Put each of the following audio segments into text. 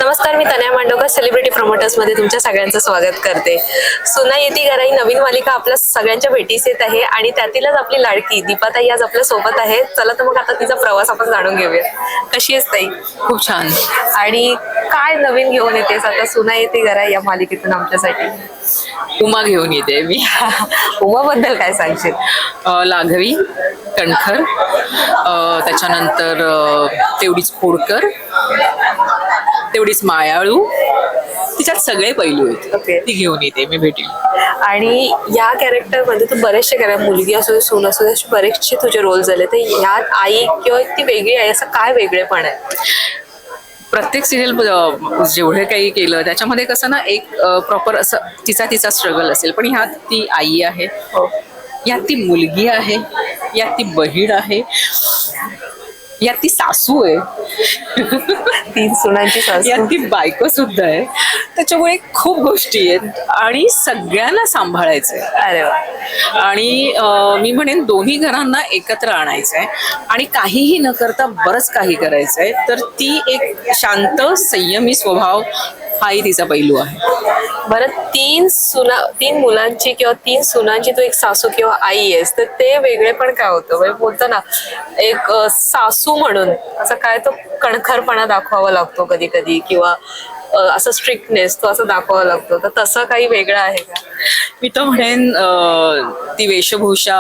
नमस्कार, मी Tanaya Mandavkar celebrity promoters मध्ये तुमच्या सगळ्यांचं स्वागत करते. सुना येती घरा ही नवीन मालिका आपल्या सगळ्यांच्या भेटीस येत आहे आणि त्यातीलच आपली लाडकी दीपाताई आज आपल्या सोबत आहे. चला तर मग आता तिचा प्रवास आपण जाणून घेऊया. कशी आहेस ताई? खूप छान. आणि काय नवीन घेऊन येतेस आता सुना येती घरा या मालिकेतून आमच्यासाठी? उमा घेऊन येते मी. उमा बद्दल काय सांगशील? लाघवी कणखर, त्याच्यानंतर तेवढीच खोडकर, तेवढीच मायाळू, तिच्यात सगळे पैलू आहेत. ओके. ती घेऊन येते मी भेटेल. आणि या कॅरेक्टर मध्ये तू बरेचसे कॅरेक्टर, मुलगी असू दे सून असू दे, बरेचसे तुझे रोल झाले. तर ह्यात आई किंवा ती वेगळी आहे असं काय वेगळेपण आहे? प्रत्येक सिरियल जेवढे काही केलं त्याच्यामध्ये कसं ना एक प्रॉपर असं तिचा स्ट्रगल असेल, पण ह्यात ती आई आहे, यात ती मुलगी आहे, यात ती बहीण आहे, यात ती सासू आहे, 3 सुनांची सासू, यात ती बायको सुद्धा आहे. त्याच्यामुळे खूप गोष्टी आहेत आणि सगळ्यांना सांभाळायचंय. अरे वा. आणि मी म्हणेन दोन्ही घरांना एकत्र आणायचंय आणि काहीही न करता बरंच काही करायचंय. तर ती एक शांत संयमी स्वभाव हाही तिचा पैलू आहे. बरं, 3 मुलांची किंवा 3 सुनांची तू एक सासू किंवा आई आहेस, तर ते वेगळे पण काय होतं? म्हणजे बोलतो ना एक सासू म्हणून असं काय तो कणखरपणा दाखवावा लागतो कधी कधी, किंवा असं स्ट्रिक्टनेस तो असं दाखवावा लागतो. तर तसं काही वेगळं आहे का? मी तर म्हणेन ती वेशभूषा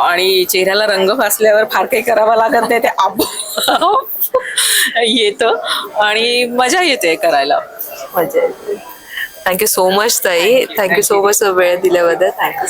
आणि चेहऱ्याला रंग फासल्यावर फार काही करावं लागत नाही, ते आपोआप येतं आणि मजा येते करायला. मजा येते. थँक्यू सो मच ताई, थँक्यू सो मच वेळ दिल्याबद्दल. थँक्यू.